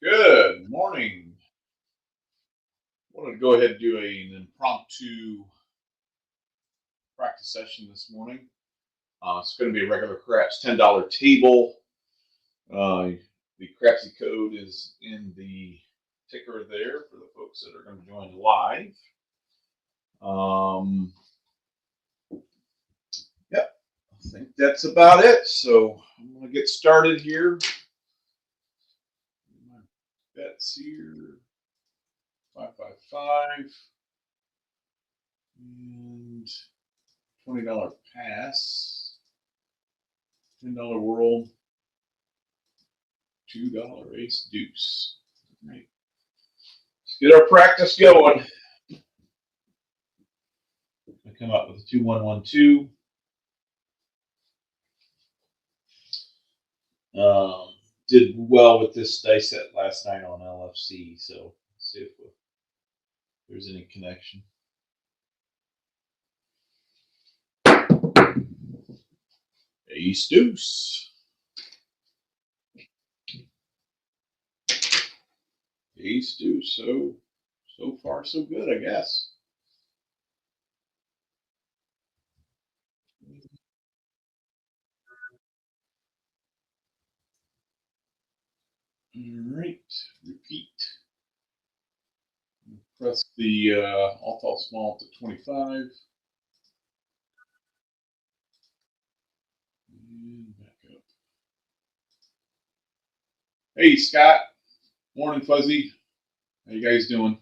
Good morning. Wanted to go ahead and do an impromptu practice session this morning. It's going to be a regular craps $10 table. The Crapsy code is in the ticker there for the folks that are going to join live. Yep, I think that's about it. So I'm going to get started here. My bets here 555 and $20 pass, $10 whirl, $2 ace deuce. All right. Let's get our practice going. I come up with a 2-1-1-2. Did well with this dice set last night on LFC, so let's see if there's any connection. Ace deuce. Ace deuce. So far so good, I guess. All right, repeat. Press the all tall small to 25. And back up. Hey, Scott. Morning, Fuzzy. How you guys doing?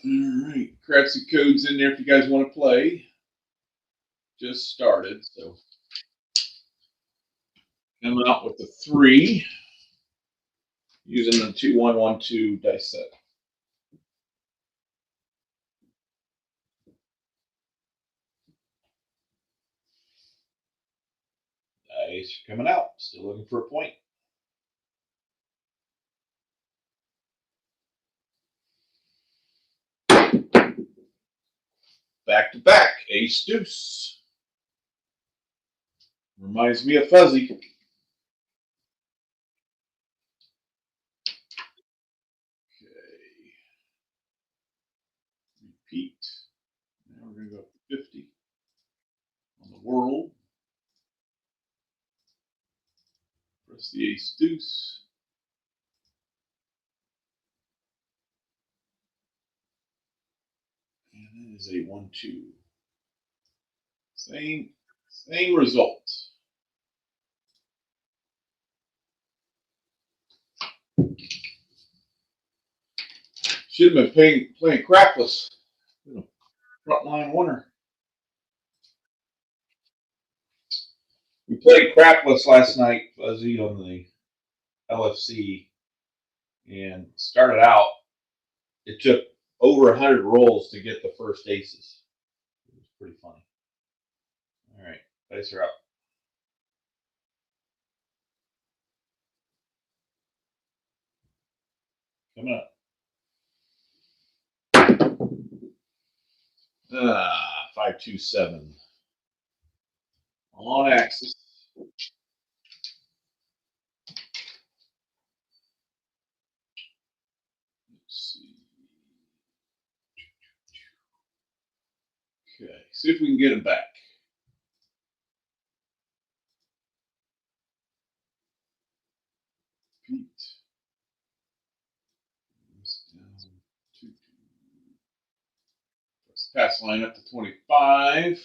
All right, Crapsy code's in there if you guys want to play. Just started, so coming out with the 3 using the 2-1-1-2 dice set. Dice coming out. Still looking for a point. Back to back, ace deuce. Reminds me of Fuzzy. Okay. Repeat. Now we're going to go up to 50 on the world. Press the ace deuce. And that is a 1-2. Same result. Should have been playing crapless. Frontline winner. We played crapless last night, Fuzzy, on the LFC, and started out. It took over 100 rolls to get the first aces. It was pretty funny. All right, dice are up. Coming up. 527 on axis. Let's see. Okay, see if we can get him back. Pete. Let's pass line up to 25.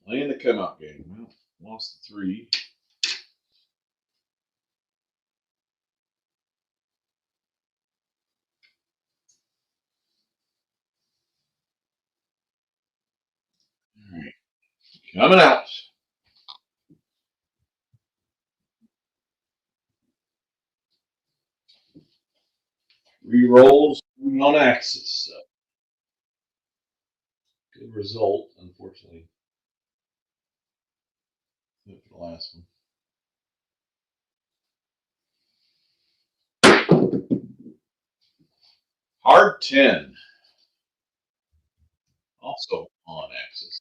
Playing the come out game. Well, lost the 3. All right, coming out. Re-rolls on axis. So. Good result, unfortunately. For the last one. Hard 10. Also on axis.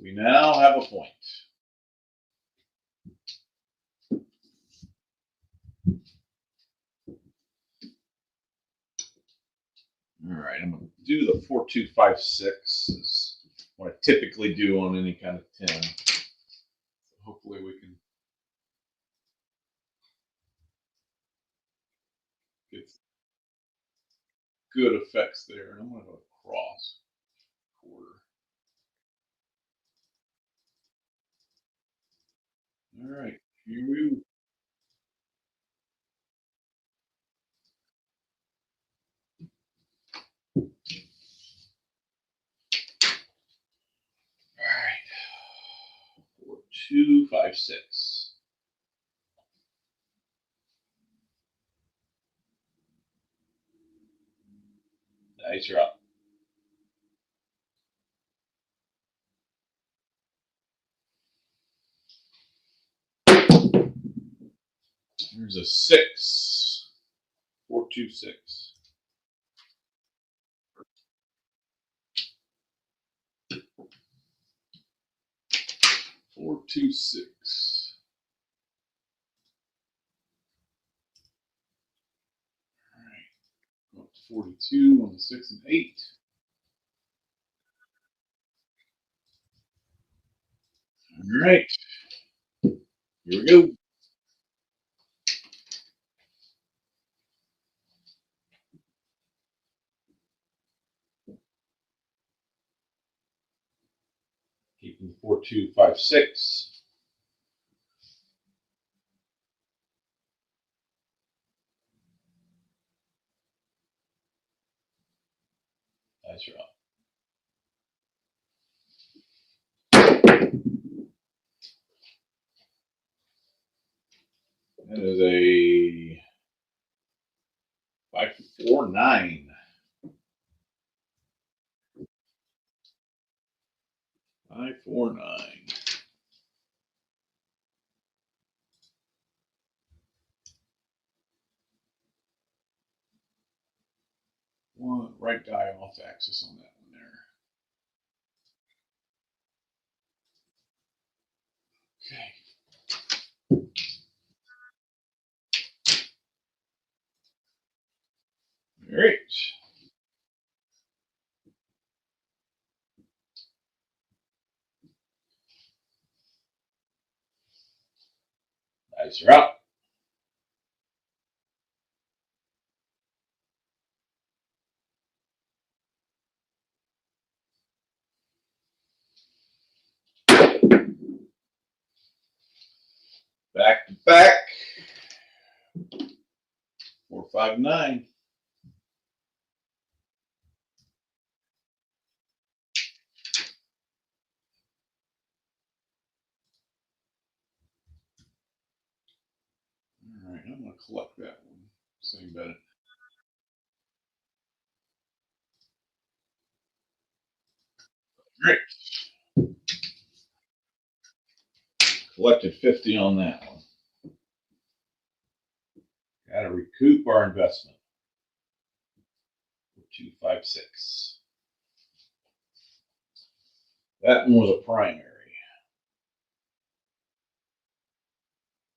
We now have a point. All right, I'm going to do the 4-2-5-6 is what I typically do on any kind of 10. Hopefully we can get good effects there. And I'm going to go across quarter. All right, here we All right, 4-2-5-6. Dice are up. There's a 6. 4-2-6. 4-2-6. All right, go up to 42 on the 6 and 8. All right, here we go. Keeping 4-2-5-6. Dice are up. That is a 5-4-9. 5-4-9. One right die off axis on that one there. Okay. All right. Dice are up. Back to back. 4-5-9. All right, I'm going to collect that one. Same better. All right. Collected 50 on that one. Got to recoup our investment. 2-5-6. That one was a primary.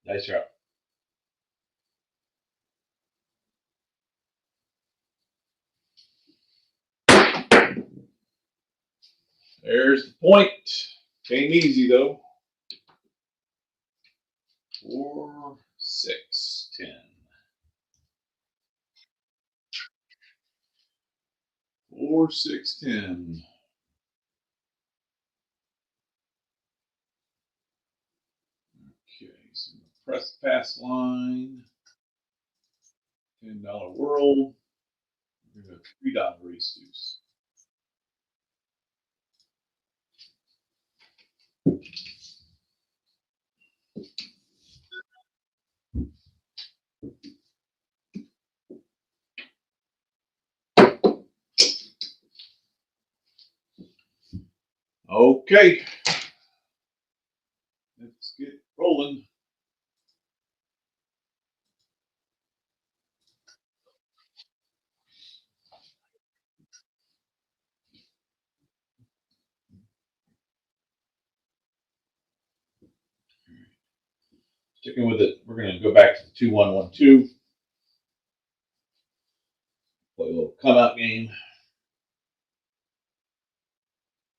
Dice are up. There's the point. Came easy though. 4-6-10. 4-6-10. Okay, so press pass line. $10 world. We're going to $3 race deuce. Okay. Let's get rolling. Sticking with it, we're going to go back to the 2-1-1-2. Play a little come out game.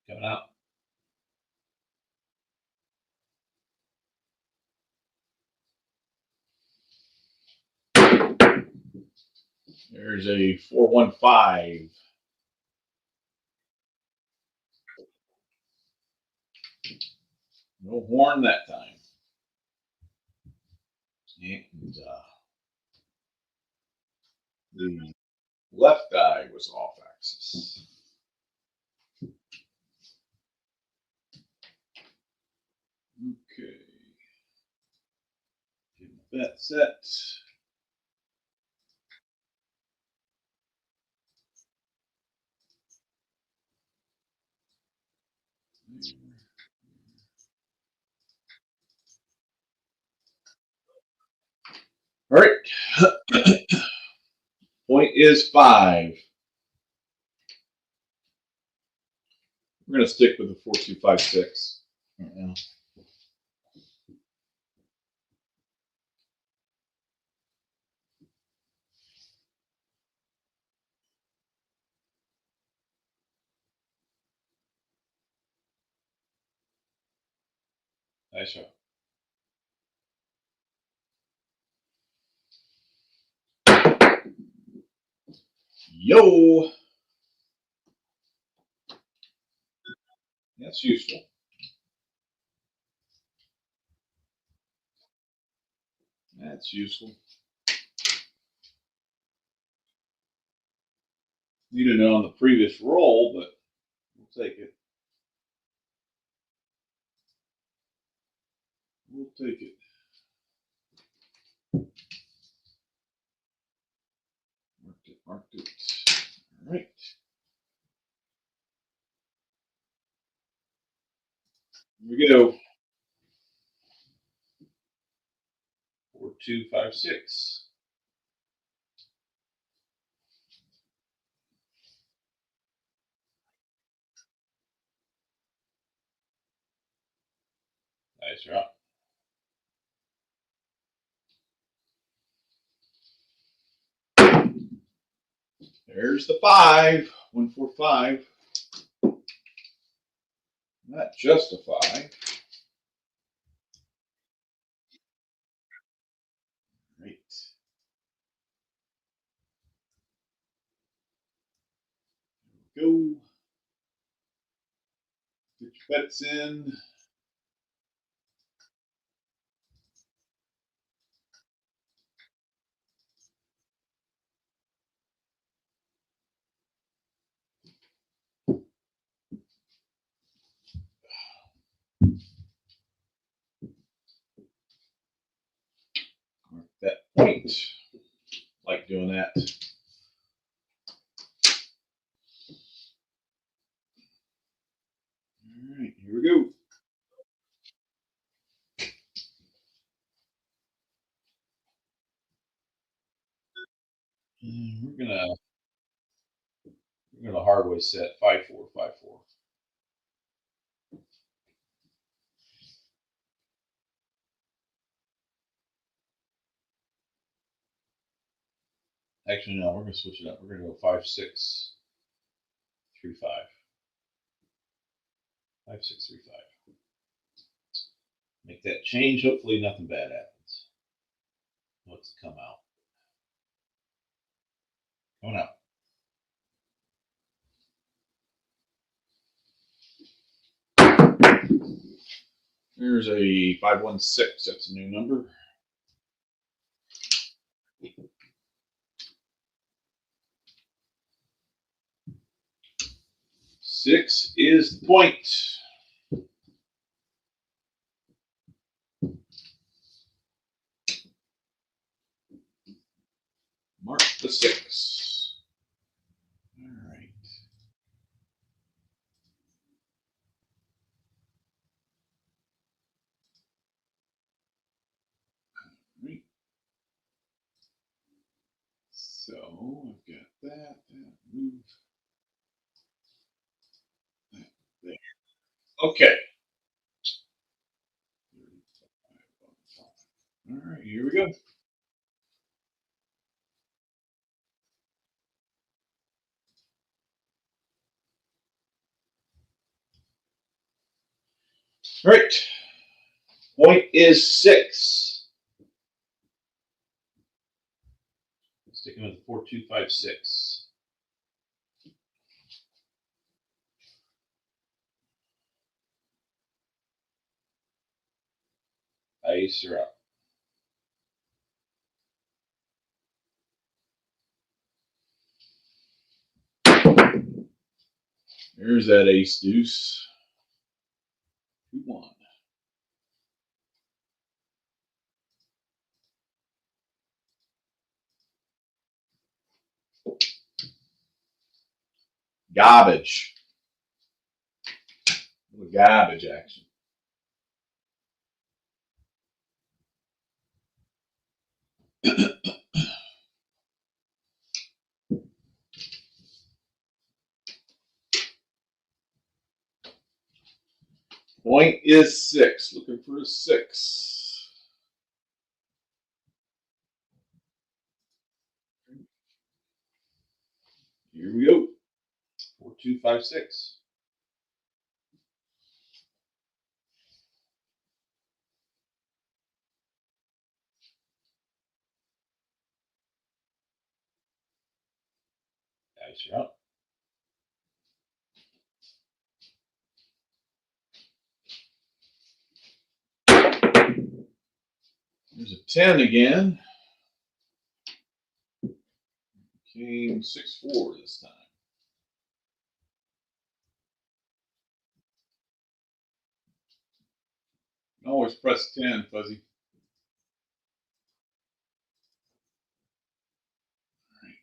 Coming out. There's a 4-1-5. No horn that time. And the left eye was off axis. Okay. Get my bet set. All right. Point is 5. We're going to stick with the 4-2-5-6 right now. Nice shot. Yo. That's useful. That's useful. You didn't know on the previous roll, but we'll take it. We'll take it. Marked it. All right. Here we go. 4-2-5-6. Nice drop. There's the 5. 1-4-5. Not just a 5. Right. There we go. Get your bets in. Mark that point. Like doing that. All right, here we go. We're gonna hardway set 5-4-5-4. Actually, no, we're gonna switch it up. We're gonna go 5-6-3-5. 5-6-3-5. Make that change. Hopefully, nothing bad happens. Let's come out. Coming out. There's a 5-1-6. That's a new number. Six is the point. Mark the 6. All right. So I've got that move. That there. Okay. All right, here we go. All right. Point is 6. Sticking with 4256. Ice are up. There's that ace deuce. 2-1. Garbage. Garbage action. Point is 6. Looking for a 6. Here we go. 4256. Dice are up. There's a 10 again. Came 6-4 this time. Always press 10, Fuzzy. All right.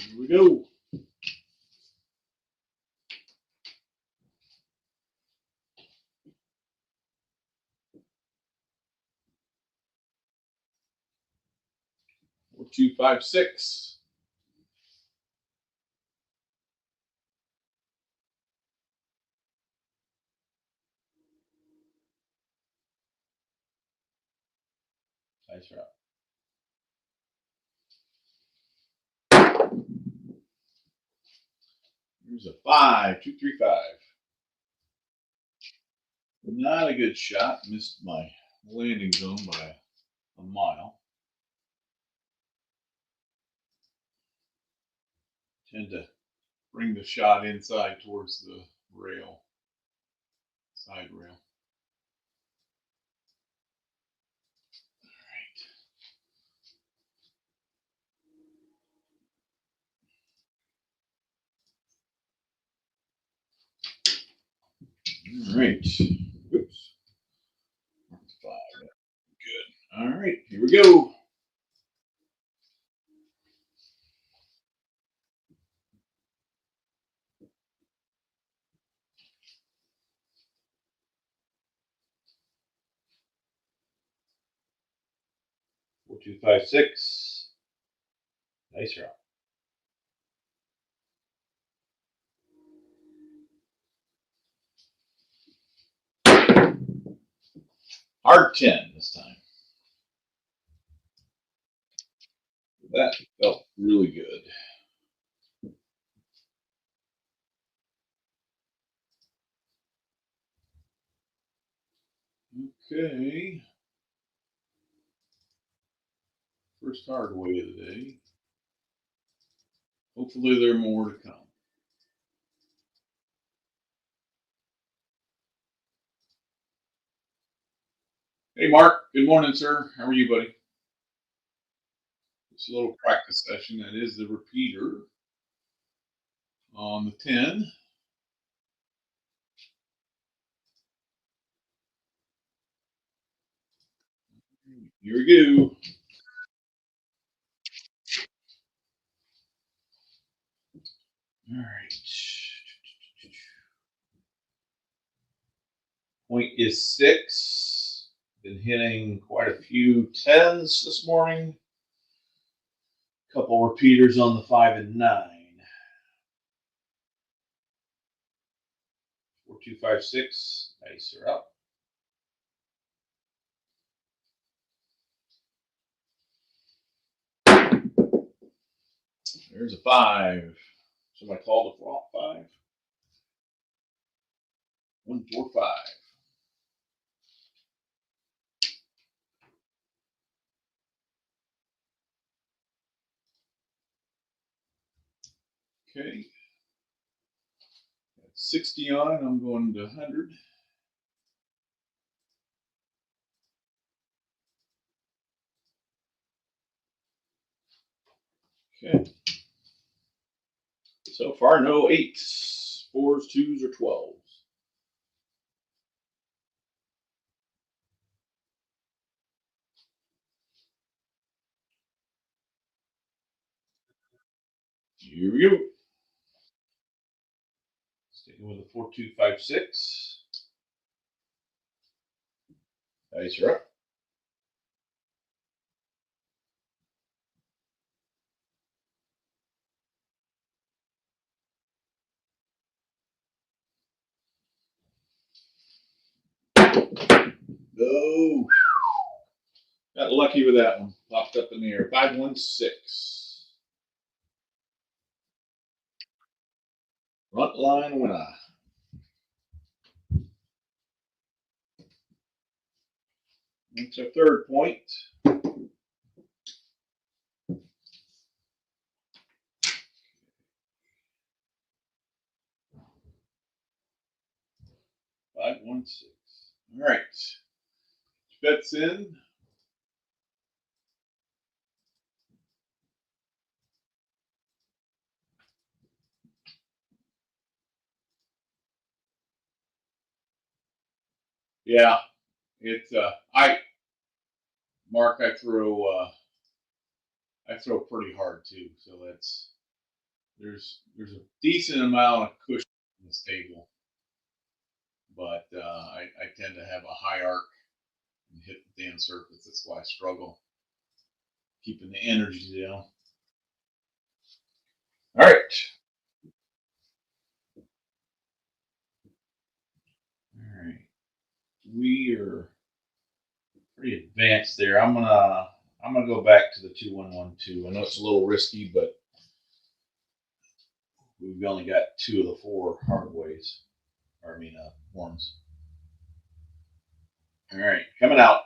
Here we go. Four, 2, 5, 6. Dice are up. Here's a 5, 2, 3, 5. Not a good shot. Missed my landing zone by a mile. Tend to bring the shot inside towards the rail, side rail. All right. Oops. 5. Good. All right. Here we go. Four, 2, 5, 6. Dice are up. Hard 10 this time. That felt really good. Okay. First hard way of the day. Hopefully there are more to come. Hey, Mark. Good morning, sir. How are you, buddy? It's a little practice session. That is the repeater on the 10. Here we go. All right. Point is 6. Been hitting quite a few 10s this morning. Couple repeaters on the 5 and 9. 4256. Nice, are up. There's a 5. Somebody called a flop 5. 145. Okay. Got 60 on it. I'm going to 100. Okay. So far, no 8s, 4s, 2s, or 12s. Here we go. Sticking with a 4256. Dice are up. Oh, got lucky with that one. Popped up in the air. 516. Front line winner. That's our third point. Five, 1, 6. All right. Bets in. Yeah, it's Mark. I throw pretty hard too, so there's a decent amount of cushion in this table, but I tend to have a high arc and hit the damn surface. That's why I struggle keeping the energy down. All right. All right. We are pretty advanced there. I'm gonna go back to the 2112. I know it's a little risky, but we've only got 2 of the 4 hardways. Horns. All right, coming out.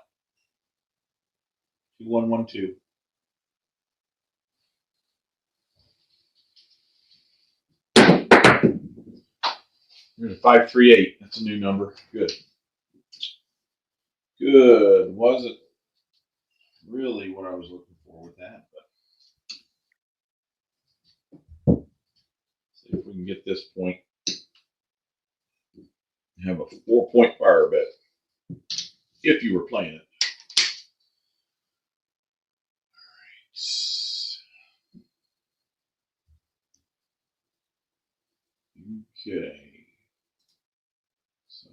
2112. Here's a 538. That's a new number. Good. Good. Wasn't really what I was looking for with that, but see if we can get this point. Have a 4-point fire bet if you were playing it. Okay. So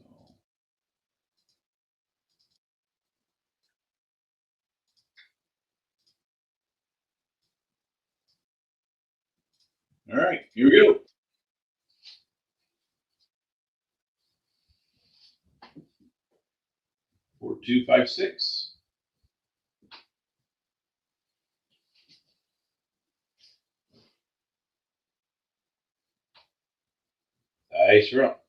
all right, here we go. 4256. Dice are up.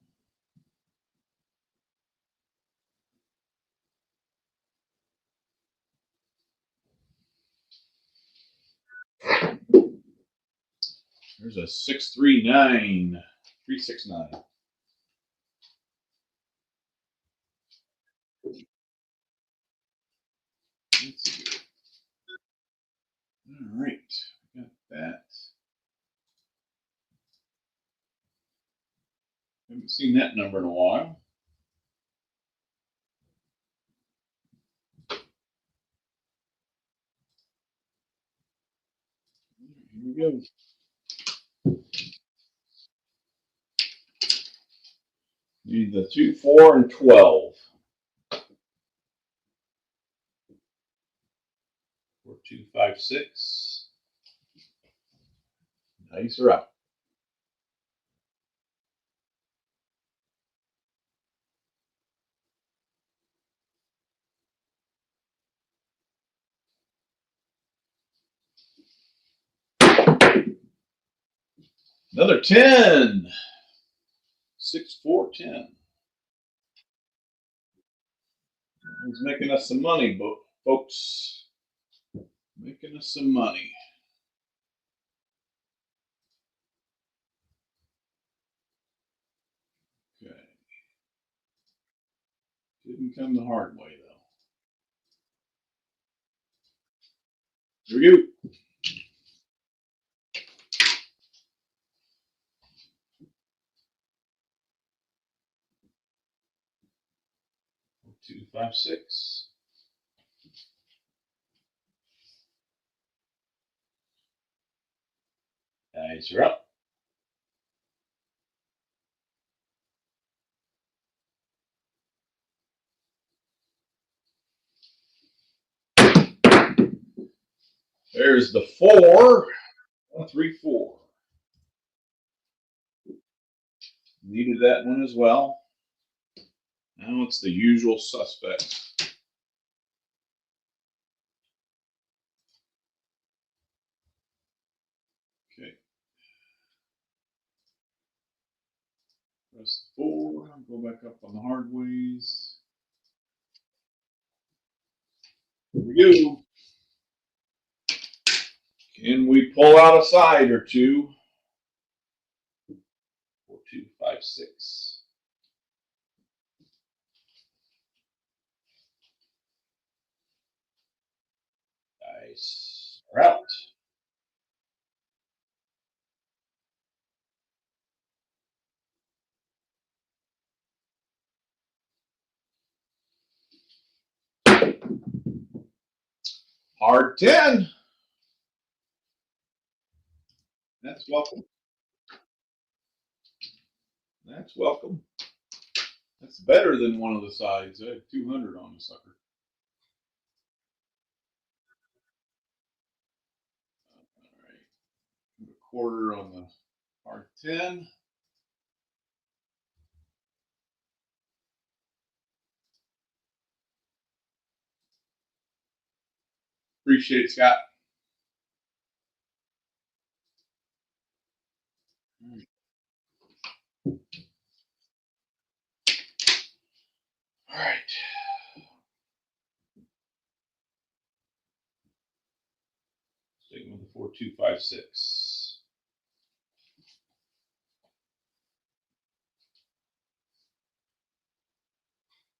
There's a 639. 369. Let's see. All right, got that. Haven't seen that number in a while. Here we go. Need the 2, 4, and 12. 4, 2, 5, 6. Nice or out. Another 10. 6, 4, 10. He's making us some money, folks. Making us some money. Okay. Didn't come the hard way, though. Here we go. 2, 5, 6. Nice or up. There's the 4. 1, 3, 4. Needed that one as well. Now it's the usual suspects. Okay. Press 4. Go back up on the hard ways. Here we go. Can we pull out a side or two? 4, 2, 5, 6. Nice. Route. Hard 10. That's welcome. That's welcome. That's better than one of the sides. I had 200 on the sucker. All right. A quarter on the hard 10. Appreciate it, Scott. All right. Sticking with the 4, 2, 5, 6.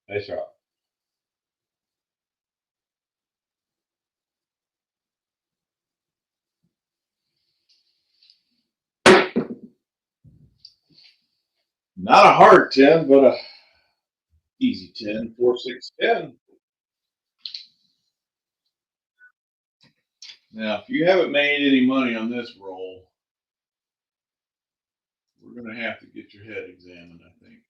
Nice route. Not a hard 10, but a easy 10. 4, 6, 10. Now, if you haven't made any money on this roll, we're going to have to get your head examined, I think.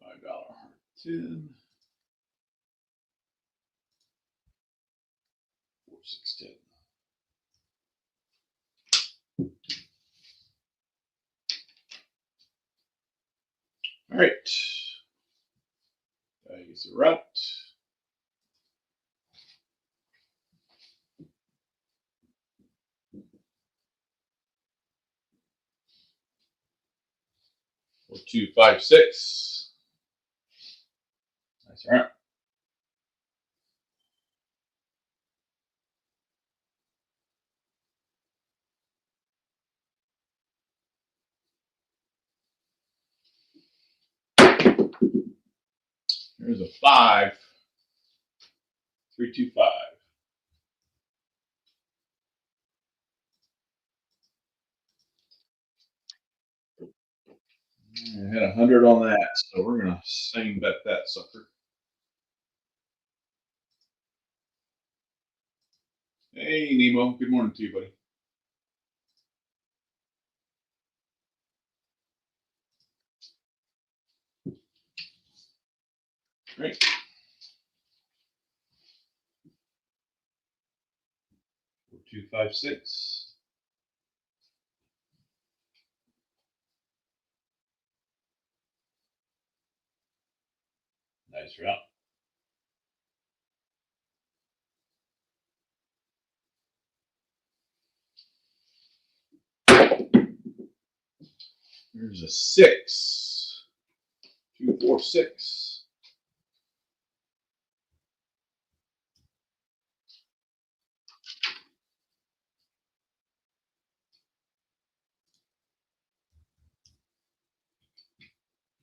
$5 hard 10. 4, 6, 10. All right. Use a route. Or 2, 5, 6. Nice route. There's a 5. 3, 2, 5. I had 100 on that, so we're gonna same bet that sucker. Hey Nemo, good morning to you, buddy. Great. 4256. Nice route. There's a 6. 246.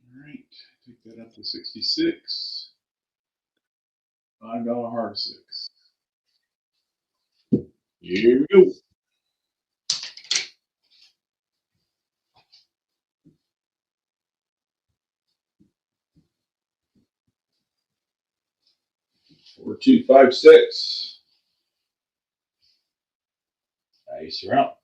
All right, take that up to 66. $5 hard 6. Here we go. Four, 2, 5, 6. Nice route.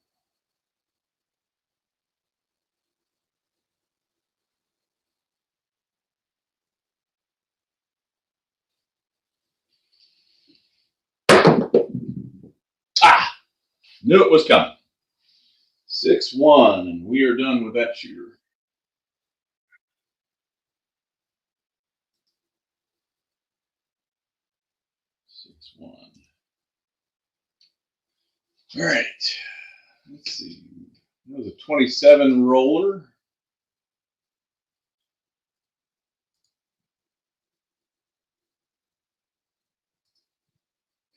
Ah, knew it was coming. 6-1, and we are done with that shooter. One. All right. Let's see. That was a 27 roller.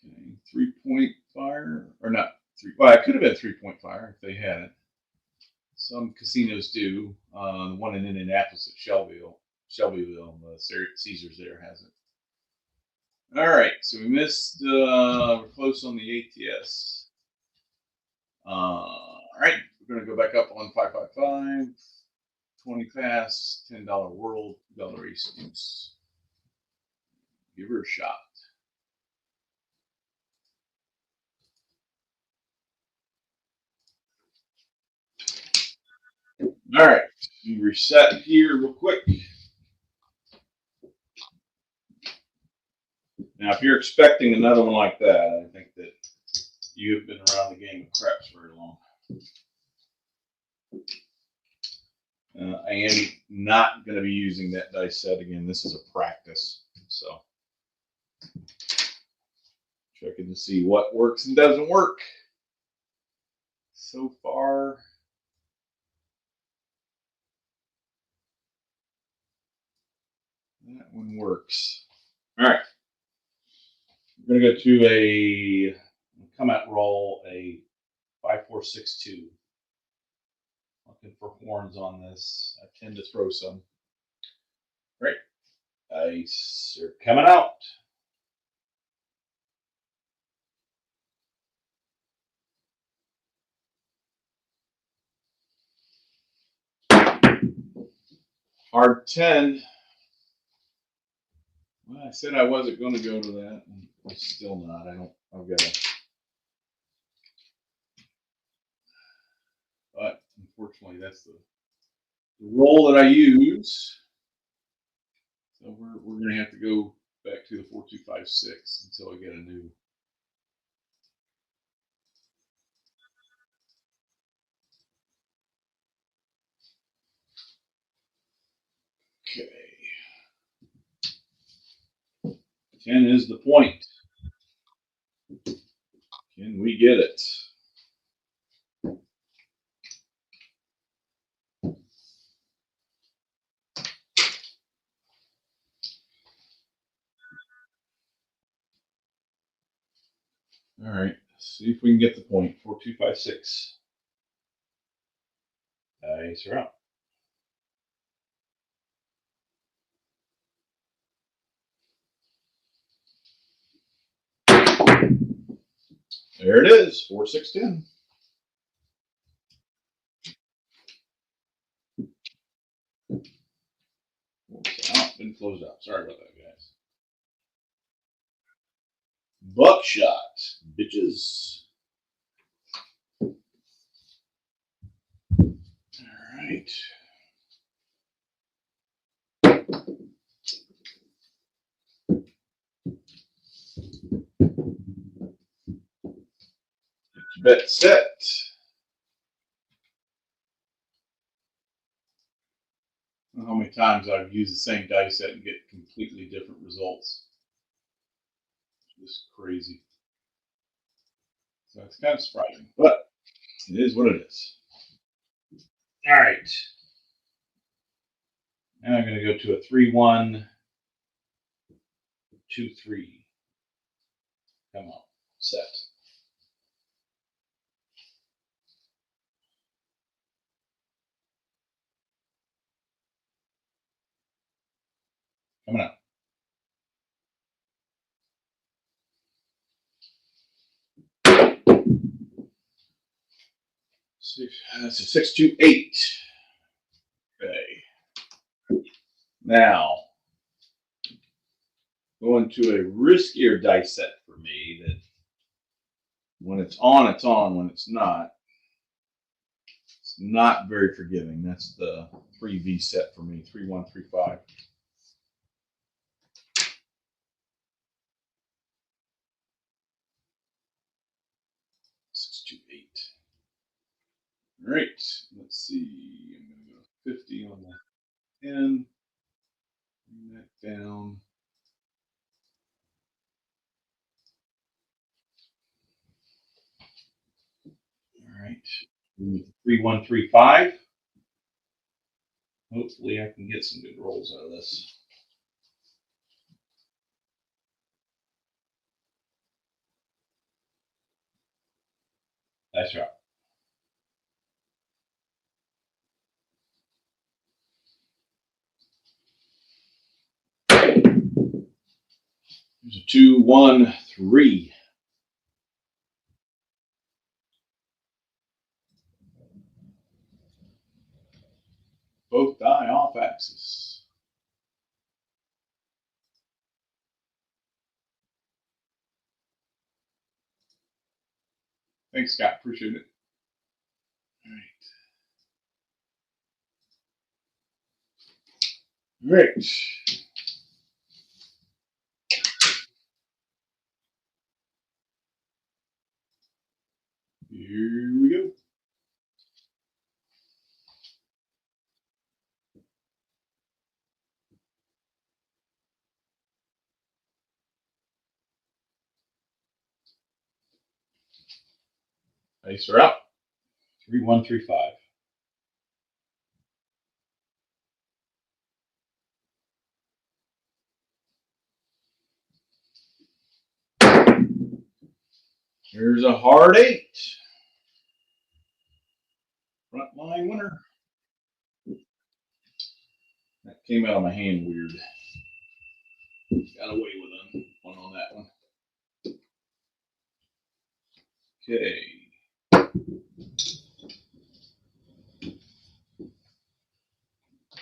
Okay. 3-point fire. Or not. Well, it could have been 3-point fire if they had it. Some casinos do. The one in Indianapolis at Shelbyville, Caesars there has it. All right. So we missed. We're close on the ATS. All right. We're going to go back up on 555. 20 pass, $10 world, dollar ace deuce. Give her a shot. All right, you reset here real quick. Now, if you're expecting another one like that, I think that you have been around the game of craps very long. I am not going to be using that dice set again. This is a practice, so checking to see what works and doesn't work. So far, that one works. All right, we're going to go to a come out roll a 5-4-6-2. Looking for horns on this. I tend to throw some. Great. Dice are coming out. Hard 10. Well, I said I wasn't going to go to that. I'm still not. I've got to. But unfortunately, that's the roll that I use. So we're going to have to go back to the 4-2-5-6 until I get a new. Okay. 10 is the point. Can we get it? All right. See if we can get the point. 4-2-5-6. Dice are out. There it is. 4-6-10. Out, been closed out. Sorry about that, guys. Buckshot, bitches. All right. Bet set. I don't know how many times I've used the same dice set and get completely different results. Just crazy. So it's kind of surprising, but it is what it is. All right. Now I'm going to go to a 3-1, 2-3. Come on, set. Coming up. That's a 6-2-8. Okay. Now, going to a riskier dice set for me that when it's on, it's on. When it's not very forgiving. That's the 3V set for me, 3-1, 3-5. All right, let's see. I'm going to go 50 on the 10. Bring that down. All right, 3-1, 3-5. Hopefully, I can get some good rolls out of this. That's right. There's a 2-1-3. Both die off axis. Thanks, Scott. Appreciate it. All right. Great. Here we go. Dice are out. 3-1, 3-5. Here's a hard 8. Front line winner. That came out of my hand weird. Got away with one on that one. Okay.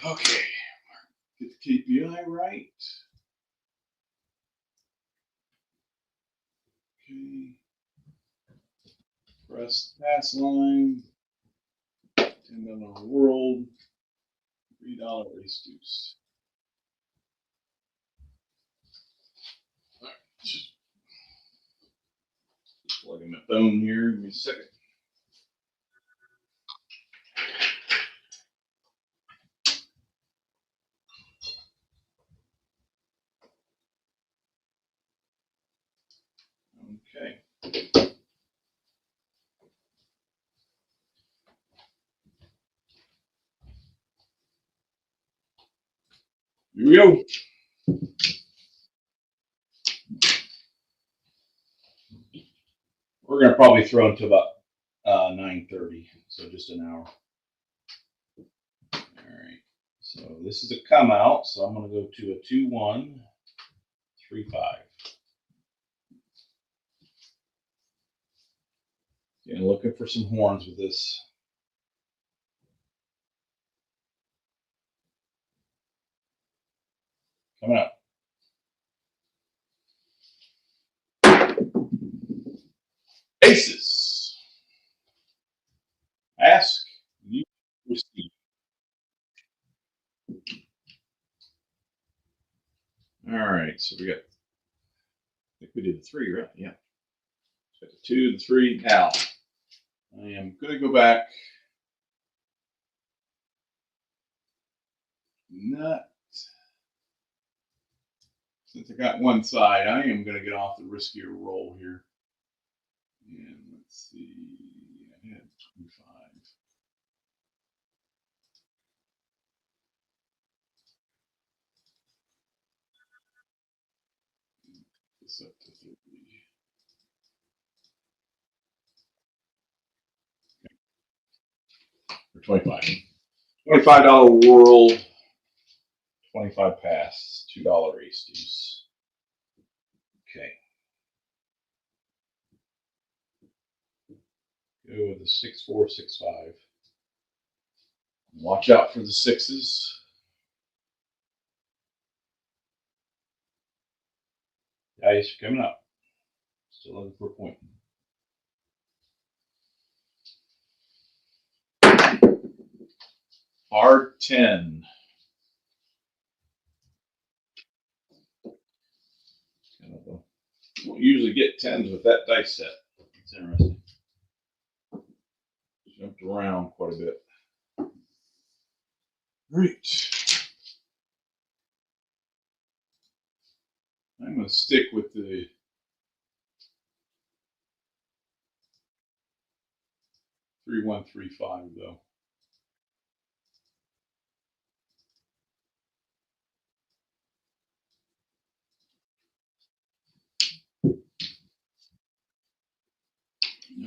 Okay. Get the KPI right. Okay. Press pass line. $10 world. $3 race deuce. All right. Just plug in my phone here. Give me a second. Okay. Here we go. We're going to probably throw until about 9:30, so just an hour. All right. So this is a come out, so I'm going to go to a 2-1, 3-5. And looking for some horns with this. Coming up. Aces. Ask, you receive. All right, so we got, I think we did the 3, right? Yeah. Got the 2, the 3. Now, I am going to go back. Not since I got one side, I am going to get off the riskier roll here. And let's see. I had 25. This up to 30. For 25. $25 world. 25 pass. $2 ace deuce. Okay. Go with the 6, 4, 6, 5. Watch out for the sixes. Dice coming up. Still looking for a point. Hard 10. Won't usually get 10s with that dice set. It's interesting. Jumped around quite a bit. Great. I'm going to stick with the 3-1-3-5 though.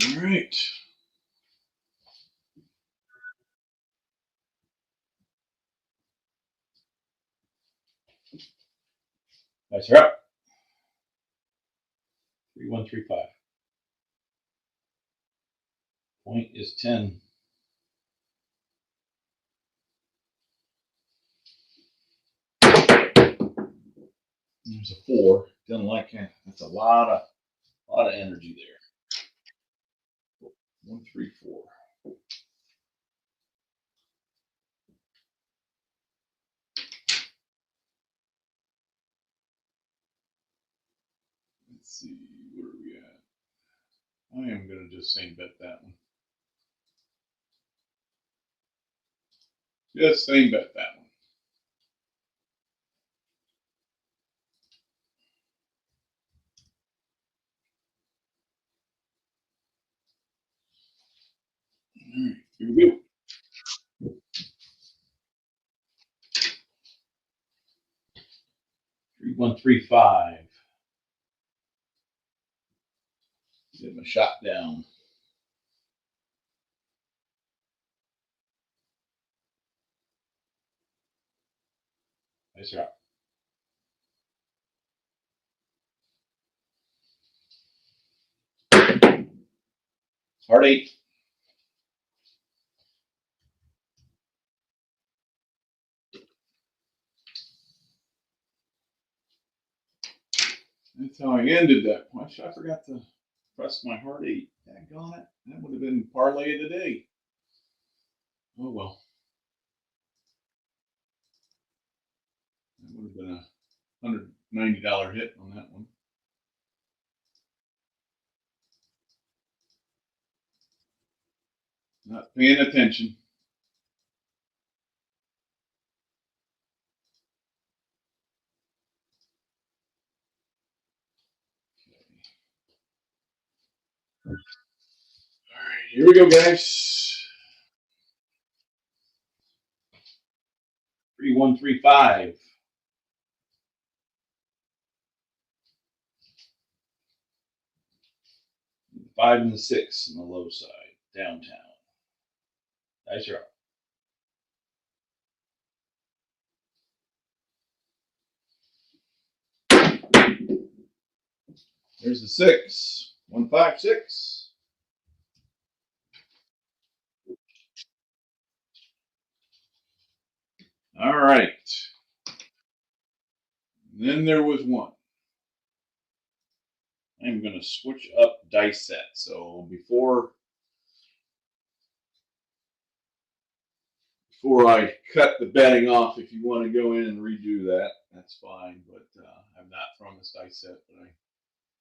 All right. Dice are up. 3-1-3-5. Point is 10. There's a 4. Doesn't like it. That's a lot of energy there. 1, 3, 4. Let's see, where are we at? I am going to just same bet that one. Just same bet that one. All right, here we go. 3-1-3-5. Get my shot down. Nice shot. Hard 8. That's how I ended that. I forgot to press my hard 8. Daggone it. That would have been parlay of the day. Oh well. That would have been a $190 hit on that one. Not paying attention. All right, here we go, guys. 3-1-3-5. 5 and the 6 on the low side, downtown. Dice are up. There's the 6. 1, 5, 6. All right. And then there was 1. I'm going to switch up dice set. So before I cut the betting off, if you want to go in and redo that, that's fine. But I'm not throwing this dice set, but I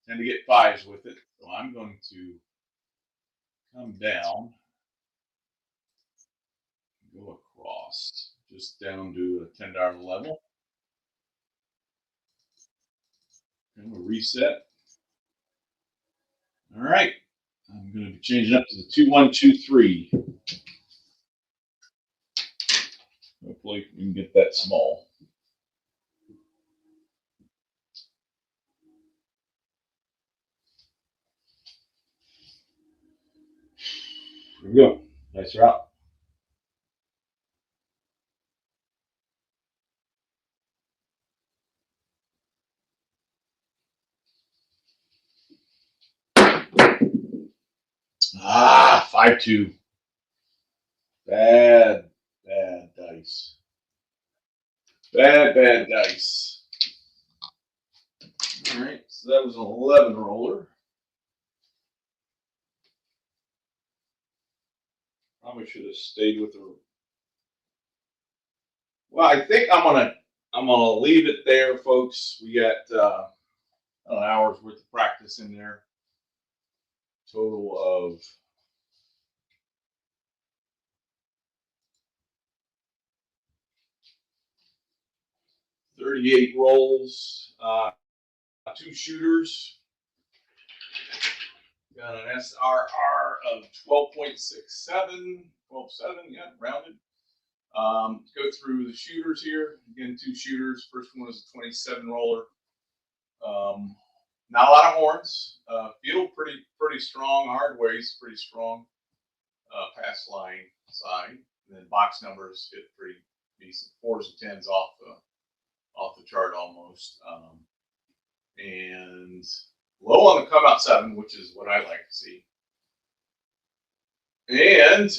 tend to get 5s with it. So I'm going to come down, go across, just down to a $10 level. And we'll reset. All right. I'm going to be changing up to the 2123. Hopefully we can get that small. Here we go. Nice route. Ah, 5-2. Bad dice. Bad dice. All right, so that was an 11 roller. Probably should have stayed with the. Well, I think I'm gonna leave it there, folks. We got an hour's worth of practice in there. Total of 38 rolls, 2 shooters. Got an SRR of 12.67, 12.7, yeah, rounded. Go through the shooters here. Again, 2 shooters. First one is a 27 roller. Not a lot of horns. Feel pretty strong. Hardware's pretty strong. Pass line side. And then box numbers hit pretty decent. 4s and 10s off the chart almost. And low on the come out 7, which is what I like to see. And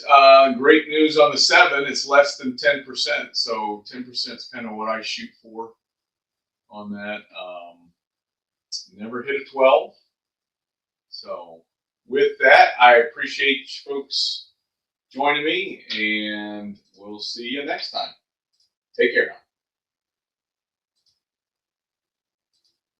great news on the 7, it's less than 10%. So 10% is kind of what I shoot for on that. Never hit a 12. So with that, I appreciate you folks joining me, and we'll see you next time. Take care now.